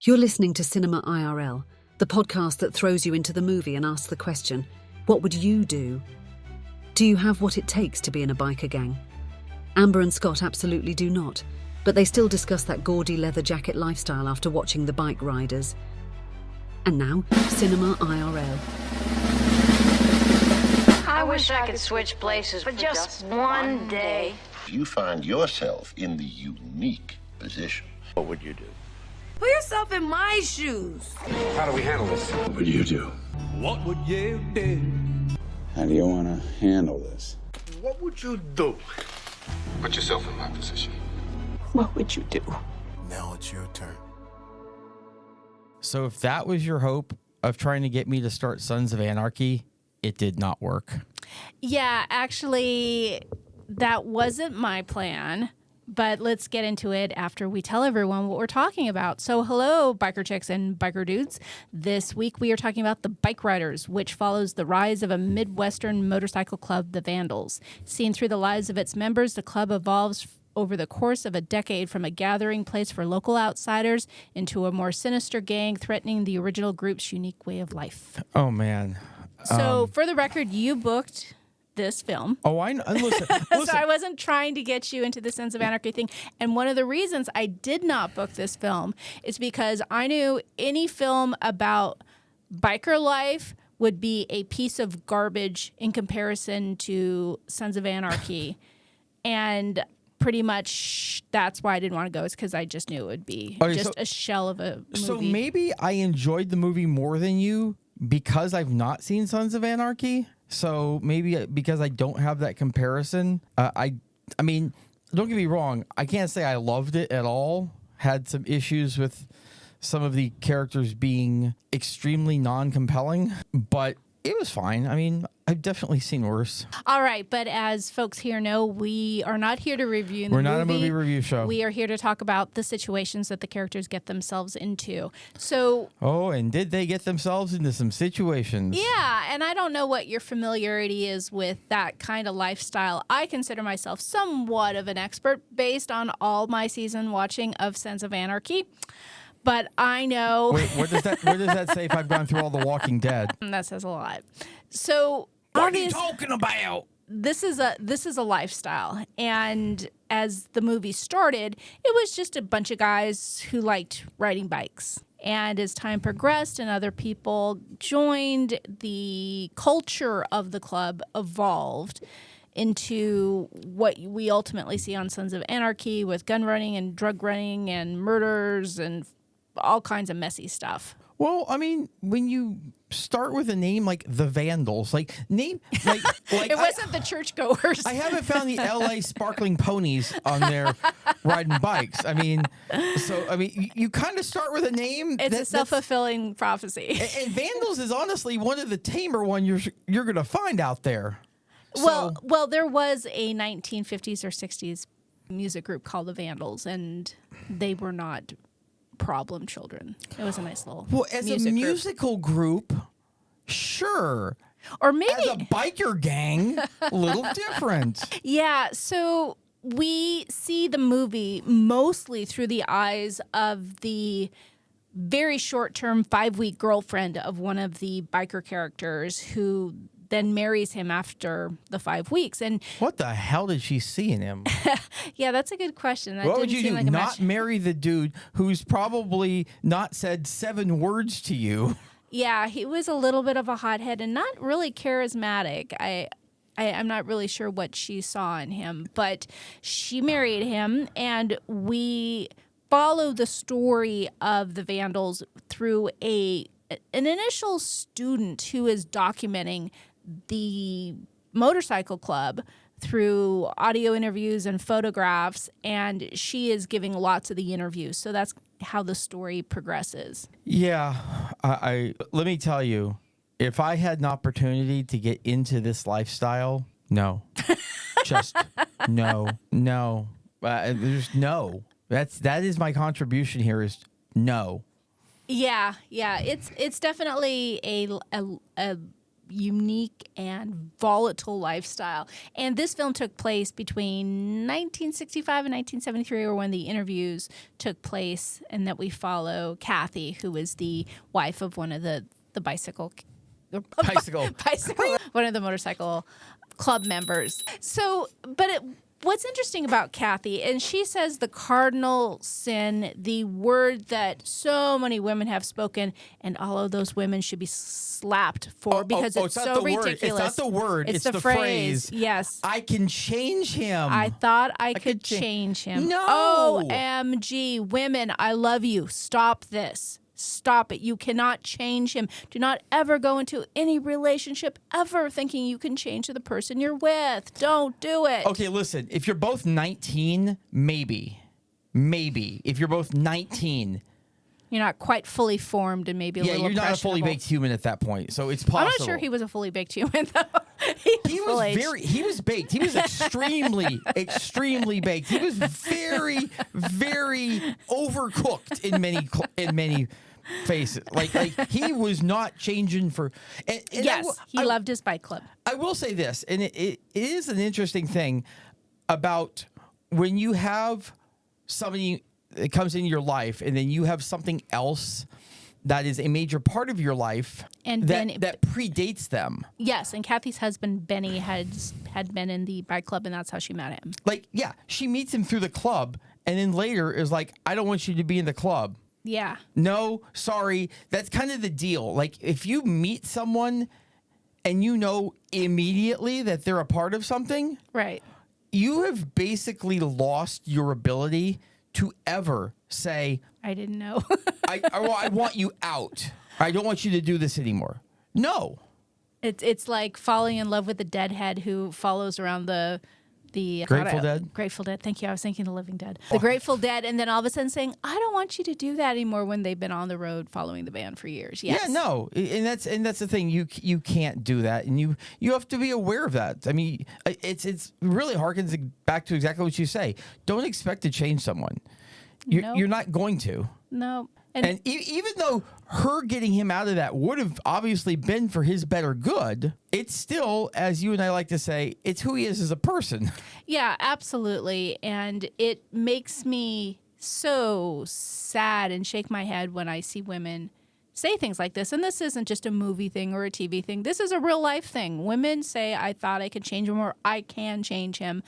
You're listening to Cinema IRL, the podcast that throws you into the movie and asks the question, what would you do? Do you have what it takes to be in a biker gang? Amber and Scott absolutely do not, but they still discuss that gaudy leather jacket lifestyle after watching the Bikeriders. And now, Cinema IRL. I wish I could switch places for just one day. You find yourself in the unique position. What would you do? Put yourself in my shoes. How do we handle this? What would you do? What would you do? How do you want to handle this? What would you do? Put yourself in my position. What would you do? Now it's your turn. So if that was your hope of trying to get me to start Sons of Anarchy, it did not work. Yeah, actually, that wasn't my plan. But let's get into it after we tell everyone what we're talking about. So hello, biker chicks and biker dudes. This week we are talking about the Bikeriders, which follows the rise of a Midwestern motorcycle club, the Vandals. Seen through the lives of its members, the club evolves over the course of a decade from a gathering place for local outsiders into a more sinister gang threatening the original group's unique way of life. Oh, man. So for the record, you booked this film. Oh, I know. Listen. So I wasn't trying to get you into the Sons of Anarchy thing. And one of the reasons I did not book this film is because I knew any film about biker life would be a piece of garbage in comparison to Sons of Anarchy. And pretty much that's why I didn't want to go, is because I just knew it would be a shell of a movie. So maybe I enjoyed the movie more than you because I've not seen Sons of Anarchy. So maybe because I don't have that comparison, I mean, don't get me wrong. I can't say I loved it at all. Had some issues with some of the characters being extremely non-compelling, but it was fine. I mean, I've definitely seen worse. All right, but as folks here know, we are not here to review the movie. We're not a movie review show. We are here to talk about the situations that the characters get themselves into. So, oh, and did they get themselves into some situations? Yeah, and I don't know what your familiarity is with that kind of lifestyle. I consider myself somewhat of an expert based on all my season watching of Sons of Anarchy. But I know. Wait, where does that say if I've gone through all The Walking Dead? That says a lot. So what are you talking about? This is a lifestyle, and as the movie started, it was just a bunch of guys who liked riding bikes. And as time progressed and other people joined, the culture of the club evolved into what we ultimately see on Sons of Anarchy, with gun running and drug running and murders and all kinds of messy stuff. Well, I mean, when you start with a name like the Vandals, like it wasn't the churchgoers. I haven't found the LA Sparkling Ponies on there riding bikes. I mean, you kind of start with a name. It's a self-fulfilling prophecy. And Vandals is honestly one of the tamer ones you're going to find out there. Well, there was a 1950s or 60s music group called the Vandals, and they were not problem children. It was a nice little as a musical group, sure. Or maybe as a biker gang, a little different. Yeah, so we see the movie mostly through the eyes of the very short-term 5-week girlfriend of one of the biker characters, who then marries him after the 5 weeks. And what the hell did she see in him? Yeah, that's a good question. That what would didn't you seem do? like a Not match. Marry the dude who's probably not said 7 words to you. Yeah, he was a little bit of a hothead and not really charismatic. I'm not really sure what she saw in him, but she married him, and we follow the story of the Vandals through an initial student who is documenting the motorcycle club through audio interviews and photographs, and she is giving lots of the interviews. So that's how the story progresses. Yeah, I let me tell you, if I had an opportunity to get into this lifestyle, no. Just no. There's no. That is my contribution here, is no. Yeah, it's definitely a unique and volatile lifestyle. And this film took place between 1965 and 1973, or when the interviews took place, and that we follow Kathy, who is the wife of one of the bicycle, one of the motorcycle club members. So, but what's interesting about Kathy, and she says the cardinal sin, the word that so many women have spoken, and all of those women should be slapped for because it's so ridiculous. It's not the word. It's the phrase. Yes. I can change him. I thought I could change him. No. OMG, women, I love you. Stop this. Stop it. You cannot change him. Do not ever go into any relationship ever thinking you can change the person you're with. Don't do it. Okay, listen. If you're both 19, maybe. If you're both 19. You're not quite fully formed and maybe a little you're not a fully baked human at that point. So it's possible. I'm not sure he was a fully baked human, though. He was baked. He was extremely baked. He was very, very overcooked in many faces. Like he was not changing for. And yes, he loved his bike club. I will say this, and it is an interesting thing about when you have somebody that comes into your life, and then you have something else that is a major part of your life, and that predates them. Yes, and Kathy's husband Benny had been in the bike club, and that's how she met him. Like, yeah, she meets him through the club, and then later is like, I don't want you to be in the club. Yeah. No, sorry. That's kind of the deal. Like, if you meet someone and you know immediately that they're a part of something, right, you have basically lost your ability to ever say, I didn't know. I want you out. I don't want you to do this anymore. No. It's like falling in love with the deadhead who follows around the Grateful Dead? Grateful Dead. Thank you. I was thinking the Living Dead. The Grateful Dead, and then all of a sudden saying, I don't want you to do that anymore when they've been on the road following the band for years. Yes. Yeah, no. And that's the thing. You can't do that, and you have to be aware of that. I mean, it's really harkens back to exactly what you say. Don't expect to change someone. You're not going to. No. And even though her getting him out of that would have obviously been for his better good, it's still, as you and I like to say, it's who he is as a person. Yeah, absolutely. And it makes me so sad and shake my head when I see women say things like this. And this isn't just a movie thing or a TV thing. This is a real life thing. Women say, I thought I could change him, or I can change him.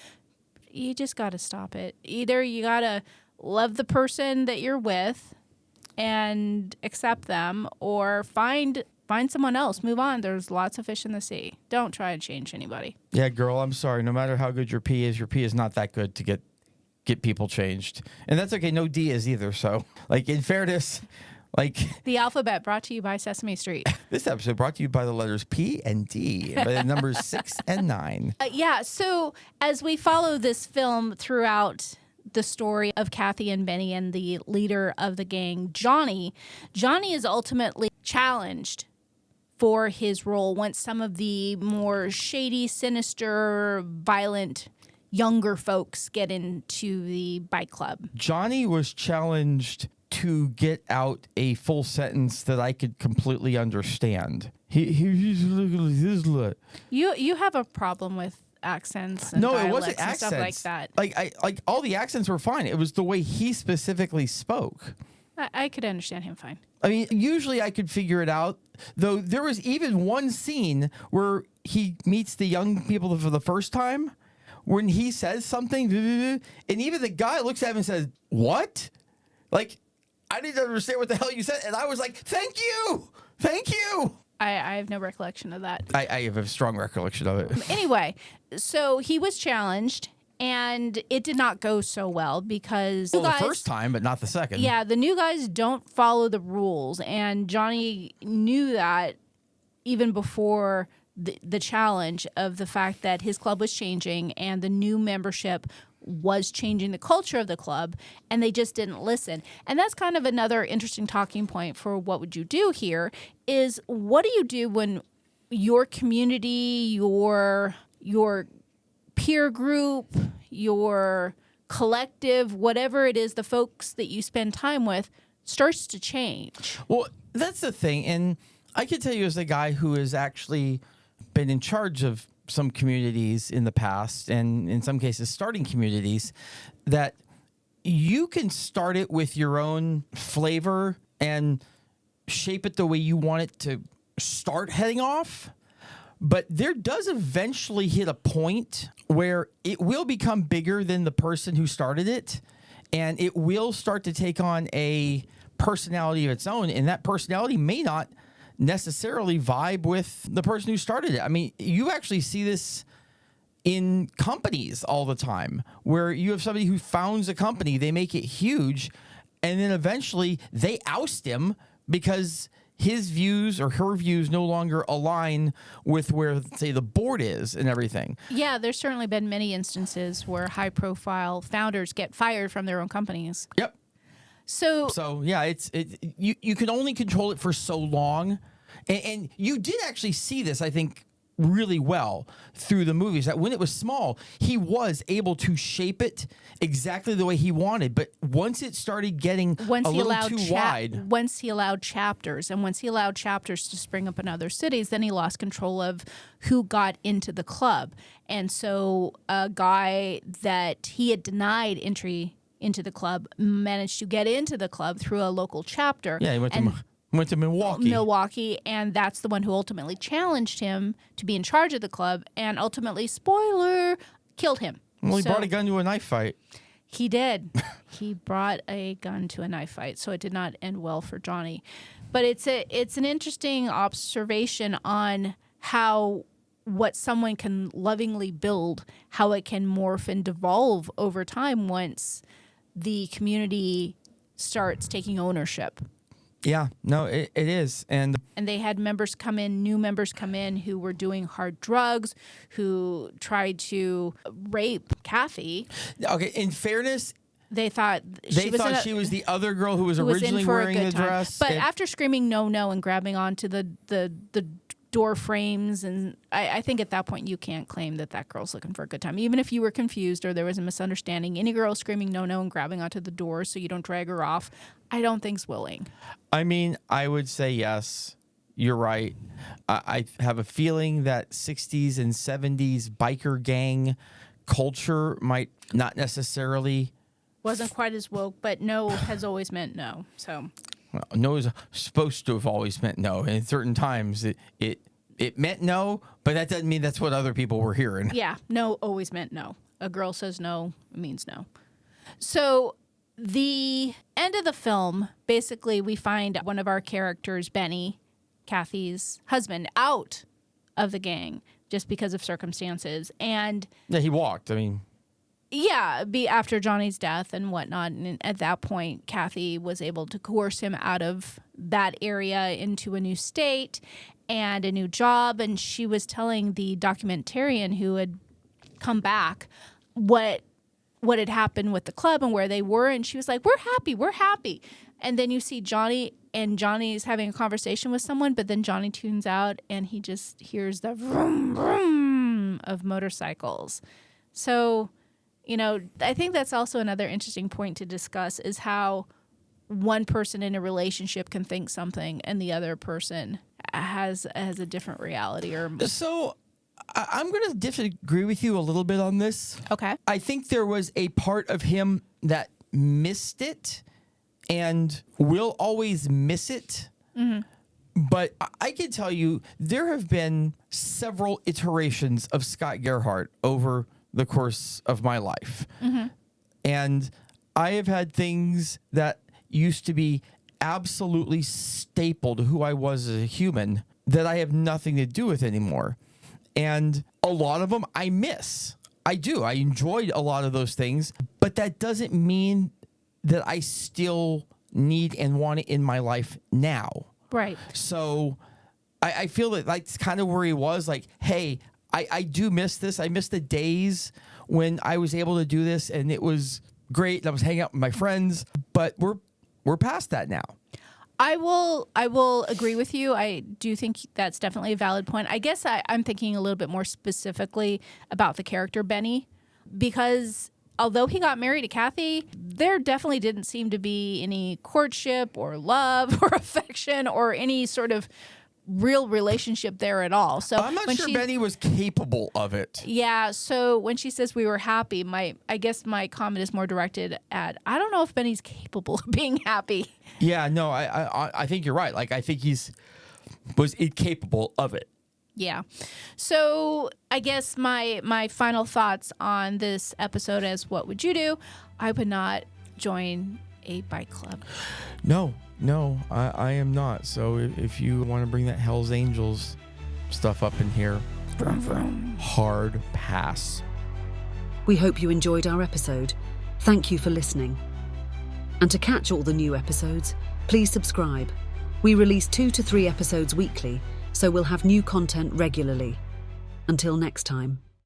You just got to stop it. Either you got to love the person that you're with and accept them, or find someone else. Move on. There's lots of fish in the sea. Don't try and change anybody. Yeah, girl, I'm sorry. No matter how good your pee is not that good to get people changed. And that's okay. No D is either. So, like, in fairness, like... The alphabet brought to you by Sesame Street. This episode brought to you by the letters P and D, by the numbers 6 and 9. Yeah, so as we follow this film throughout the story of Kathy and Benny and the leader of the gang, Johnny is ultimately challenged for his role once some of the more shady, sinister, violent younger folks get into the bike club. Johnny was challenged to get out a full sentence that I could completely understand. You have a problem with accents and no, dialects it wasn't and accents. stuff like that. Like all the accents were fine. It was the way he specifically spoke. I could understand him fine. I mean, usually I could figure it out. Though there was even one scene where he meets the young people for the first time, when he says something, and even the guy looks at him and says, "What?" Like, I didn't understand what the hell you said, and I was like, "Thank you." I have no recollection of that. I have a strong recollection of it. Anyway, so he was challenged, and it did not go so well because the first time, but not the second. Yeah, the new guys don't follow the rules, and Johnny knew that even before the challenge of the fact that his club was changing and the new membership was changing the culture of the club, and they just didn't listen. And that's kind of another interesting talking point for what would you do here is, what do you do when your community, your peer group, your collective, whatever it is, the folks that you spend time with, starts to change? Well, that's the thing. And I can tell you as a guy who has actually been in charge of some communities in the past, and in some cases starting communities, that you can start it with your own flavor and shape it the way you want it to start heading off. But there does eventually hit a point where it will become bigger than the person who started it, and it will start to take on a personality of its own, and that personality may not necessarily vibe with the person who started it. I mean, you actually see this in companies all the time, where you have somebody who founds a company, they make it huge, and then eventually they oust him because his views or her views no longer align with where, say, the board is and everything. Yeah, there's certainly been many instances where high-profile founders get fired from their own companies. Yep. So yeah, you can only control it for so long, and you did actually see this, I think, really well through the movies, that when it was small, he was able to shape it exactly the way he wanted. But once it started getting a little too wide, once he allowed chapters to spring up in other cities, then he lost control of who got into the club. And so a guy that he had denied entry into the club managed to get into the club through a local chapter. Yeah, he went to Milwaukee. And that's the one who ultimately challenged him to be in charge of the club, and ultimately, spoiler, killed him. Well, he brought a gun to a knife fight. He did. He brought a gun to a knife fight, so it did not end well for Johnny. But it's an interesting observation on how what someone can lovingly build, how it can morph and devolve over time once the community starts taking ownership. Yeah, no, it is. And they had new members come in who were doing hard drugs, who tried to rape Kathy. Okay, in fairness, they thought she was the other girl who was in originally for wearing a the good time. dress. But after screaming no and grabbing onto the door frames, and I think at that point you can't claim that girl's looking for a good time. Even if you were confused or there was a misunderstanding, any girl screaming no and grabbing onto the door so you don't drag her off, I don't think's willing. I mean, I would say yes. You're right. I have a feeling that 60s and 70s biker gang culture might not necessarily... Wasn't quite as woke, but no has always meant no. So... Well, no is supposed to have always meant no. And at certain times, it meant no, but that doesn't mean that's what other people were hearing. Yeah, no always meant no. A girl says no, it means no. So the end of the film, basically, we find one of our characters, Benny, Kathy's husband, out of the gang just because of circumstances. And yeah, he walked. I mean... Yeah, after Johnny's death and whatnot. And at that point, Kathy was able to coerce him out of that area into a new state and a new job. And she was telling the documentarian who had come back what had happened with the club and where they were. And she was like, we're happy. And then you see Johnny, and Johnny's having a conversation with someone, but then Johnny tunes out and he just hears the vroom, vroom of motorcycles. So... You know, I think that's also another interesting point to discuss is how one person in a relationship can think something and the other person has a different reality. So I'm going to disagree with you a little bit on this. Okay. I think there was a part of him that missed it and will always miss it. Mm-hmm. But I can tell you there have been several iterations of Scott Gerhardt over the course of my life. Mm-hmm. And I have had things that used to be absolutely staple to who I was as a human that I have nothing to do with anymore. And a lot of them I miss. I do. I enjoyed a lot of those things, but that doesn't mean that I still need and want it in my life now. Right. So I feel that that's kind of where he was like, hey, I do miss this. I miss the days when I was able to do this and it was great. I was hanging out with my friends, but we're past that now. I will agree with you. I do think that's definitely a valid point. I guess I'm thinking a little bit more specifically about the character Benny, because although he got married to Kathy, there definitely didn't seem to be any courtship or love or affection or any sort of real relationship there at all. So I'm not when sure she- Benny was capable of it. Yeah, so when she says we were happy, I guess my comment is more directed at, I don't know if Benny's capable of being happy. Yeah, no, I think you're right. Like, I think was incapable of it. Yeah. So I guess my final thoughts on this episode is, what would you do? I would not join a bike club. No, I am not. So if you want to bring that Hell's Angels stuff up in here, Vroom, vroom. hard pass. We hope you enjoyed our episode. Thank you for listening. And to catch all the new episodes, please subscribe. We release 2 to 3 episodes weekly, so we'll have new content regularly. Until next time.